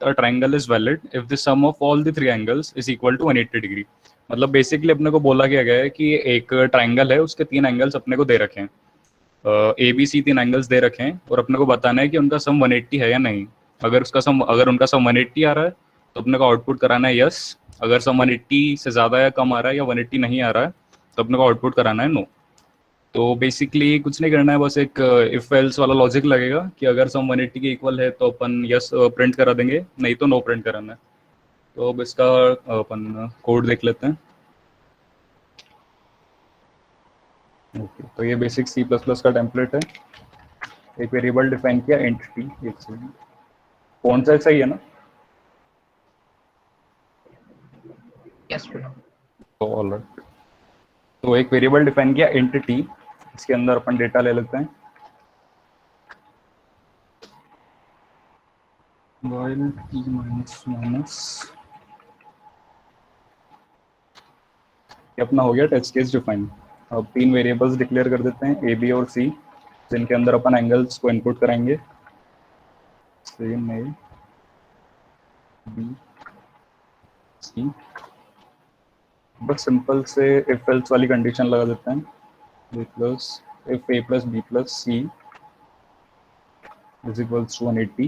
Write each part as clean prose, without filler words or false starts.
a triangle is valid if the sum of all the three angles is equal to 180 degree. मतलब basically अपने को बोला गया है कि एक ट्राइंगल है, उसके तीन एंगल्स अपने को दे रखे हैं, ए बी सी तीन एंगल्स दे रखे हैं, और अपने को बताना है कि उनका सम 180 है या नहीं। अगर उनका सम 180 आ रहा है तो अपने को आउटपुट कराना है यस। अगर सम 180 से ज़्यादा या कम आ रहा है या 180 नहीं आ रहा है तो अपने को आउटपुट कराना है नो। तो बेसिकली कुछ नहीं करना है, बस एक इफ एल्स वाला लॉजिक लगेगा कि अगर सम 180 के इक्वल है तो अपन यस प्रिंट करा देंगे, नहीं तो नो प्रिंट कराना है। तो अब इसका अपन कोड देख लेते हैं। ओके, तो ये बेसिक सी प्लस प्लस का टेम्पलेट है। एक वेरिएबल डिफाइन किया इंट टी, एक सेकंड, फॉन्ट साइज सही है ना? Yes sir. तो ऑलराइट, तो एक वेरिएबल डिफाइन किया इंट टी, इसके अंदर अपन डेटा ले लेते हैं। while t माइनस माइनस, ये अपना हो गया टेस्ट केस डिफाइन। अब तीन वेरिएबल्स डिक्लेयर कर देते हैं ए बी और सी, जिनके अंदर अपन एंगल्स को इनपुट कराएंगे। सेम ए बी सी, बस सिंपल से इफ एल्स वाली कंडीशन लगा देते हैं। if a plus b plus c is equals to 180,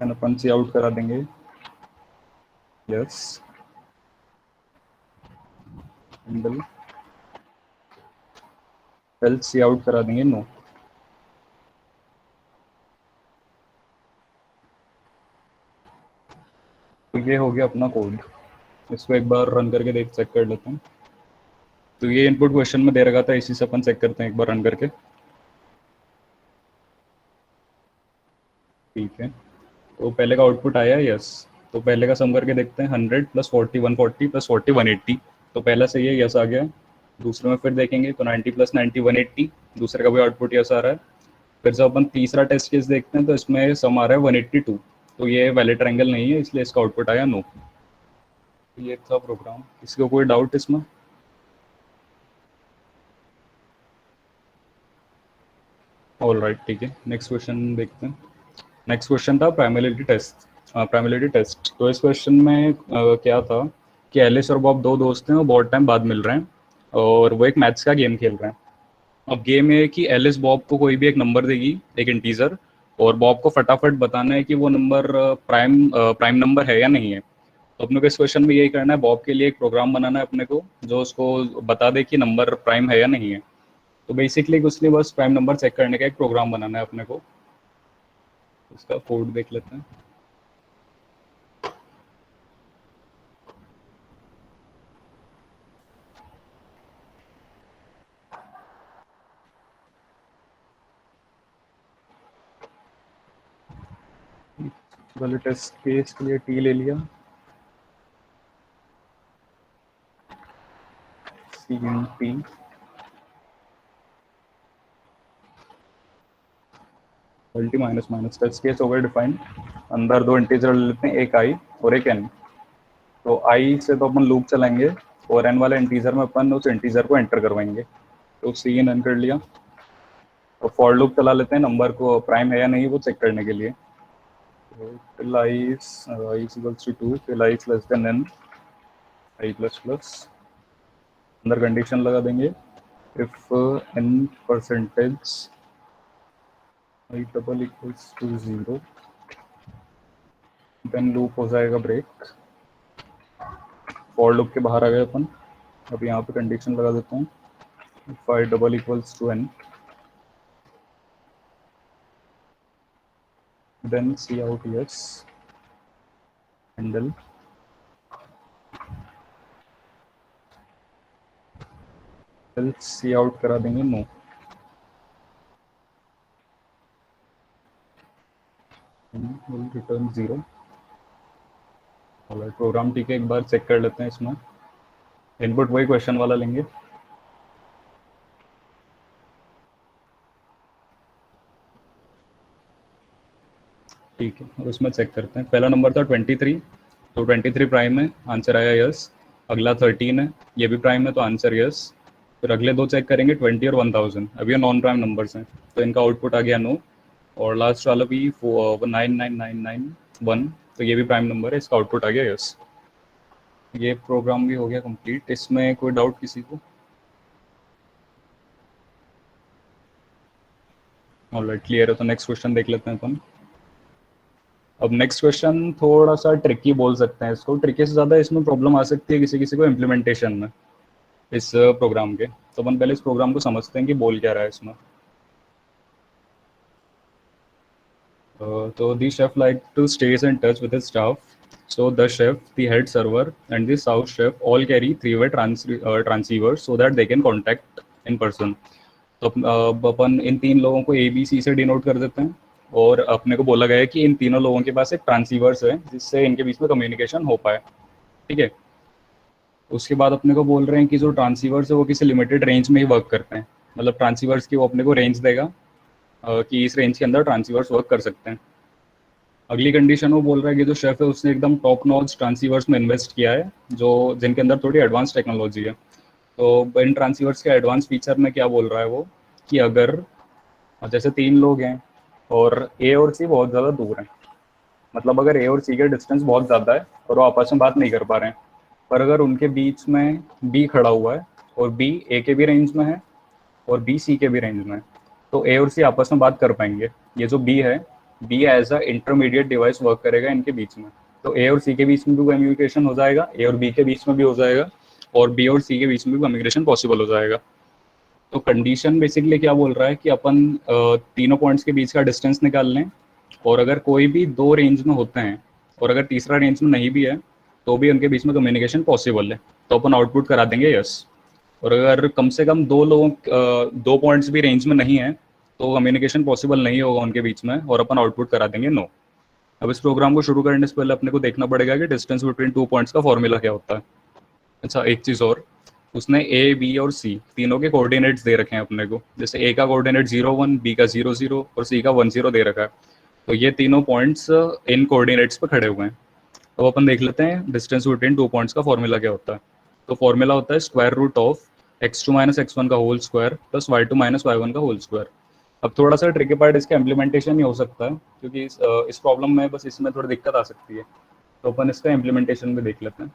and अपन सी आउट करा देंगे yes, angle else cout करा देंगे नो। तो ये हो गया अपना कोड। इसको एक बार रन करके चेक कर लेते हैं। तो ये इनपुट क्वेश्चन में दे रखा था, इसी से अपन चेक करते हैं एक बार रन करके। ठीक है, तो पहले का आउटपुट आया यस। तो पहले का सम करके देखते हैं, 100 प्लस 40 140 प्लस 40 180। तो पहला से ये यस आ गया। दूसरे में फिर देखेंगे तो 90 प्लस 90 180, दूसरे का भी आउटपुट यस आ रहा है। फिर जब अपन तीसरा टेस्ट केस देखते हैं तो इसमें सम आ रहा है 182। तो ये वैलिड ट्रायंगल नहीं है, इसलिए इसका आउटपुट आया नो। ये था प्रोग्राम। किसी को कोई डाउट इसमें? ऑल राइट, ठीक है, नेक्स्ट क्वेश्चन देखते हैं। नेक्स्ट क्वेश्चन था प्राइमलिटी टेस्ट। तो इस क्वेश्चन में क्या था कि एलिस और बॉब दो दोस्त हैं और बहुत टाइम बाद मिल रहे हैं और वो एक मैथ्स का गेम खेल रहे हैं। अब गेम ये है कि एलिस बॉब को कोई भी एक नंबर देगी, एक इंटीजर, और बॉब को फटाफट बताना है कि वो नंबर प्राइम नंबर है या नहीं है। तो अपने को इस क्वेश्चन में यही करना है, बॉब के लिए एक प्रोग्राम बनाना है अपने को जो उसको बता दे कि नंबर प्राइम है या नहीं है। तो बेसिकली कुछ नहीं, बस प्राइम नंबर चेक करने का एक प्रोग्राम बनाना है अपने को। इसका कोड देख लेते हैं। वाले टेस्ट केस के लिए टी ले लिया, cin T, multi minus minus, test case हो गए डिफाइन। अंदर दो इंटीजर ले लेते हैं, एक आई और एक एन। तो आई से तो अपन लूप चलाएंगे और एन वाले इंटीजर में अपन उस इंटीजर को एंटर करवाएंगे। तो सी इन एन कर लिया। तो फॉर लूप चला लेते हैं नंबर को प्राइम है या नहीं वो चेक करने के लिए। till I is equals to 2, till I is less than n, I plus plus, अंदर कंडीशन लगा देंगे if n percentage I double equals to 0, then loop हो जाएगा ब्रेक। फॉर लूप के बाहर आ गए अपन। अब यहाँ पे कंडीशन लगा देते हैं if I double equals to n, then see out yes, handle else see out करा देंगे no। will return 0। प्रोग्राम ठीक है, एक बार चेक कर लेते हैं। इसमें इनपुट वही क्वेश्चन वाला लेंगे। ठीक है, और इसमें चेक करते हैं। पहला नंबर था 23, तो 23 प्राइम है, आंसर आया यस। अगला 13 है, ये भी प्राइम है तो आंसर यस। फिर अगले दो चेक करेंगे 20 और 1000, अब ये नॉन प्राइम नंबर्स हैं तो इनका आउटपुट आ गया नो। और लास्ट वाला भी 99991, तो ये भी प्राइम नंबर है, इसका आउटपुट आ गया यस। ये प्रोग्राम भी हो गया कंप्लीट। इसमें कोई डाउट किसी को? ऑलराइट, क्लियर है। तो नेक्स्ट क्वेश्चन देख लेते हैं अपन। अब नेक्स्ट क्वेश्चन थोड़ा सा ट्रिकी बोल सकते हैं इसको। ट्रिकी से ज़्यादा इसमें प्रॉब्लम आ सकती है किसी किसी को इम्प्लीमेंटेशन में इस प्रोग्राम के। तो अपन पहले इस प्रोग्राम को समझते हैं कि बोल क्या रहा है इसमें। तो the chef like to stays in touch with his staff, so the chef, the head server and the sous chef all carry three-way transceivers so that they can contact in person. तो अपन इन तीन लोगों को A B C से denote कर देते हैं, और अपने को बोला गया है कि इन तीनों लोगों के पास एक ट्रांसीवर्स है जिससे इनके बीच में कम्युनिकेशन हो पाए। ठीक है। उसके बाद अपने को बोल रहे हैं कि जो ट्रांसीवर्स है वो किसी लिमिटेड रेंज में ही वर्क करते हैं। मतलब ट्रांसीवर्स की वो अपने को रेंज देगा कि इस रेंज के अंदर ट्रांसीवर्स वर्क कर सकते हैं। अगली कंडीशन वो बोल रहा है कि जो शेफ है उसने एकदम टॉप नॉच ट्रांसीवर्स में इन्वेस्ट किया है, जो जिनके अंदर थोड़ी एडवांस टेक्नोलॉजी है। तो इन ट्रांसीवर्स के एडवांस फीचर में क्या बोल रहा है वो, कि अगर जैसे तीन लोग हैं और ए और सी बहुत ज़्यादा दूर हैं, मतलब अगर ए और सी के डिस्टेंस बहुत ज़्यादा है और वो आपस में बात नहीं कर पा रहे हैं, पर अगर उनके बीच में बी खड़ा हुआ है और बी ए के भी रेंज में है और बी सी के भी रेंज में है, तो ए और सी आपस में बात कर पाएंगे। ये जो बी है, B as a intermediate device work करेगा इनके बीच में। तो ए और सी के बीच में भी कम्युनिकेशन हो जाएगा, ए और बी के बीच में भी हो जाएगा, और बी और सी के बीच में भी कम्युनिकेशन पॉसिबल हो जाएगा। तो कंडीशन बेसिकली क्या बोल रहा है कि अपन तीनों पॉइंट्स के बीच का डिस्टेंस निकाल लें, और अगर कोई भी दो रेंज में होते हैं और अगर तीसरा रेंज में नहीं भी है तो भी उनके बीच में कम्युनिकेशन पॉसिबल है, तो अपन आउटपुट करा देंगे यस। और अगर कम से कम दो पॉइंट्स भी रेंज में नहीं है तो कम्युनिकेशन पॉसिबल नहीं होगा उनके बीच में, और अपन आउटपुट करा देंगे नो। अब इस प्रोग्राम को शुरू करने से पहले अपने को देखना पड़ेगा कि डिस्टेंस बिटवीन टू पॉइंट्स का फॉर्मूला क्या होता है। अच्छा, एक चीज़ और, उसने ए बी और सी तीनों के कोऑर्डिनेट्स दे रखे हैं अपने को। जैसे ए का कोऑर्डिनेट 0 1, बी का 0 0 और सी का 1 0 दे रखा है। तो ये तीनों पॉइंट्स इन कोऑर्डिनेट्स पे खड़े हुए हैं। तो अपन देख लेते हैं डिस्टेंस बिटवीन टू पॉइंट्स का फॉर्मूला क्या होता है। तो फॉर्मूला होता है square root of x2 - x1 का whole square plus y2 - y1 का होल स्क्वायर। अब थोड़ा सा ट्रिकी पार्ट इसका इम्प्लीमेंटेशन ही हो सकता है, क्योंकि इस प्रॉब्लम में बस इसमें थोड़ी दिक्कत आ सकती है। तो अपन इसका इम्प्लीमेंटेशन भी देख लेते हैं।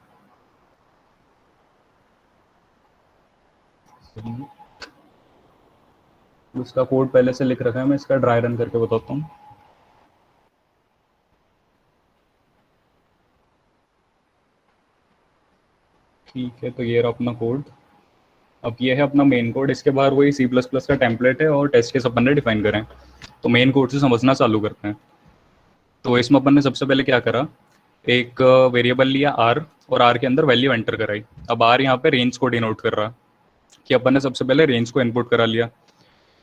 इसका कोड पहले से लिख रखा है, मैं इसका ड्राई रन करके बताता हूँ। ठीक है, तो ये रहा अपना कोड। अब ये है अपना मेन कोड, इसके बाहर वही C++ का टेम्पलेट है और टेस्ट केस अपन ने डिफाइन करें। तो मेन कोड से समझना चालू करते हैं। तो इसमें अपन ने सबसे पहले क्या करा, एक वेरिएबल लिया आर, और आर के अंदर वैल्यू एंटर कराई। अब आर यहाँ पे रेंज को डिनोट कर रहा, कि अपन ने सबसे पहले रेंज को इनपुट करा लिया।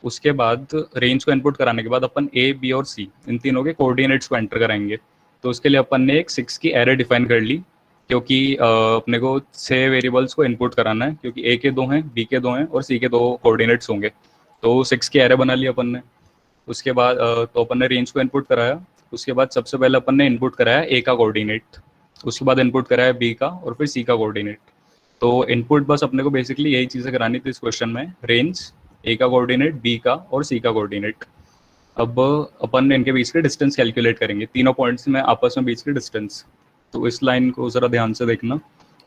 उसके बाद रेंज को इनपुट कराने के बाद अपन ए बी और सी इन तीनों के कोऑर्डिनेट्स को एंटर कराएंगे। तो उसके लिए अपन ने एक 6 की एरे डिफाइन कर ली, क्योंकि अपने को 6 वेरिएबल्स को इनपुट कराना है, क्योंकि ए के 2 हैं, बी के 2 हैं और सी के 2 कोऑर्डिनेट्स होंगे। तो 6 की एरे बना ली अपन ने। उसके बाद तो अपन ने रेंज को इनपुट कराया। उसके बाद सबसे पहले अपन ने इनपुट कराया ए का कोऑर्डिनेट, उसके बाद इनपुट कराया बी का, और फिर सी का कोऑर्डिनेट। तो इनपुट बस अपने को बेसिकली यही चीज़ें करानी थी इस क्वेश्चन में, रेंज, ए का कोऑर्डिनेट, बी का और सी का कोऑर्डिनेट। अब अपन इनके बीच के डिस्टेंस कैलकुलेट करेंगे, तीनों पॉइंट्स में आपस में बीच के डिस्टेंस। तो इस लाइन को ज़रा ध्यान से देखना।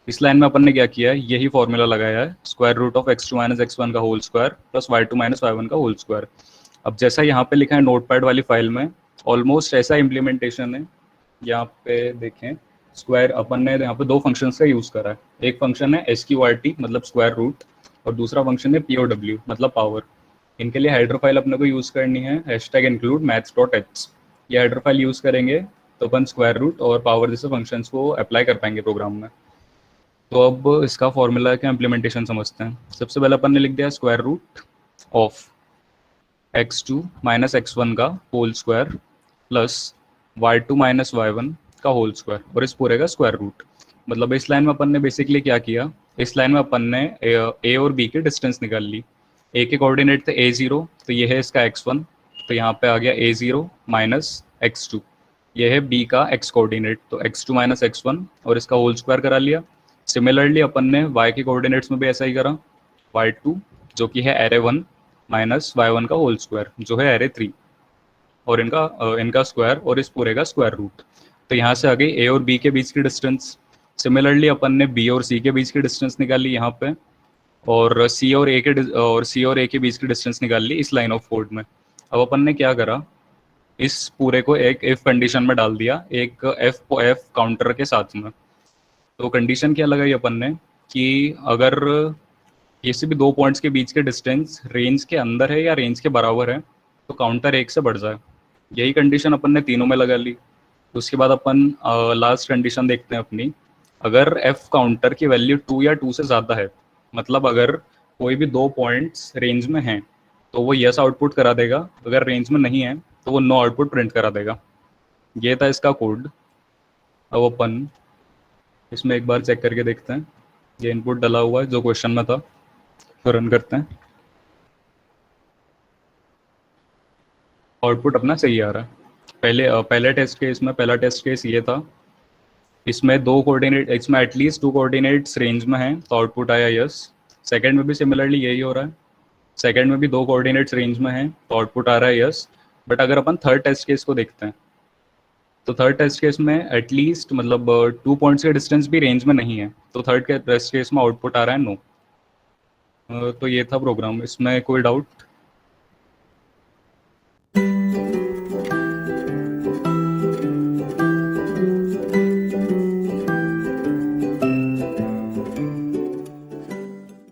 इस लाइन में अपन ने क्या किया है, यही फॉर्मूला लगाया है, square root of x2 - x1 का whole square plus y2 - y1 का होल स्क्वायर। अब जैसा यहाँ पे लिखा है नोटपैड वाली फाइल में, ऑलमोस्ट ऐसा इम्प्लीमेंटेशन है। यहाँ पे देखें, स्क्वायर अपन ने यहाँ पे दो फंक्शंस का यूज़ करा है। एक फंक्शन है SQRT मतलब स्क्वायर रूट, और दूसरा फंक्शन है POW मतलब पावर। इनके लिए हेडर फाइल अपने को यूज़ करनी है #include maths.h। ये हेडर फाइल यूज़ करेंगे तो अपन स्क्वायर रूट और पावर जैसे फंक्शंस को अप्लाई कर पाएंगे प्रोग्राम में। तो अब इसका फॉर्मूला का इम्प्लीमेंटेशन समझते हैं। सबसे पहले अपन ने लिख दिया square root of x2 - x1 का whole square plus y2 - y1 का होल स्क्वायर, और इस पूरे का स्क्वायर रूट। मतलब इस लाइन में अपन ने बेसिकली क्या किया, इस लाइन में अपन ने ए और बी की डिस्टेंस निकाल ली। ए के कोऑर्डिनेट थे a0, तो ये है इसका x1, तो यहाँ पे आ गया a0 माइनस x2। ये है बी का x कोऑर्डिनेट, तो x2 - x1 और इसका होल स्क्वायर करा लिया। सिमिलरली अपन ने y के कोऑर्डिनेट्स में भी ऐसा ही करा, y2 जो कि है एरे 1 माइनस y1 का होल स्क्वायर जो है एरे 3। और इनका स्क्वायर और इस पूरे का स्क्वायर रूट। तो यहाँ से आ गई ए और बी के बीच की डिस्टेंस। सिमिलरली अपन ने बी और सी के बीच की डिस्टेंस निकाली यहाँ पे, और सी और ए के बीच की डिस्टेंस निकाल ली इस लाइन ऑफ कोड में। अब अपन ने क्या करा, इस पूरे को एक इफ कंडीशन में डाल दिया, एक एफ काउंटर के साथ में। तो कंडीशन क्या लगाई अपन ने कि अगर किसी भी दो पॉइंट्स के बीच के डिस्टेंस रेंज के अंदर है या रेंज के बराबर है तो काउंटर एक से बढ़ जाए। यही कंडीशन अपन ने तीनों में लगा ली। तो उसके बाद अपन लास्ट कंडीशन देखते हैं अपनी। अगर एफ काउंटर की वैल्यू 2 या 2 से ज़्यादा है, मतलब अगर कोई भी दो पॉइंट्स रेंज में हैं तो वो यस आउटपुट करा देगा, अगर रेंज में नहीं है तो वो नो आउटपुट प्रिंट करा देगा। ये था इसका कोड। अब अपन इसमें एक बार चेक करके देखते हैं। ये इनपुट डला हुआ है जो क्वेश्चन में था, तो रन करते हैं। आउटपुट अपना सही आ रहा है। पहले टेस्ट केस में पहला टेस्ट केस ये था, इसमें दो कोऑर्डिनेट, इसमें एटलीस्ट 2 कोऑर्डिनेट्स रेंज में हैं तो आउटपुट आया यस। सेकंड में भी सिमिलरली यही हो रहा है, सेकंड में भी 2 कोऑर्डिनेट्स रेंज में हैं तो आउटपुट आ रहा है यस। बट अगर अपन थर्ड टेस्ट केस को देखते हैं तो थर्ड टेस्ट केस में एटलीस्ट मतलब 2 पॉइंट्स के डिस्टेंस भी रेंज में नहीं है, तो थर्ड के टेस्ट केस में आउटपुट आ रहा है नो। तो ये था प्रोग्राम, इसमें कोई डाउट?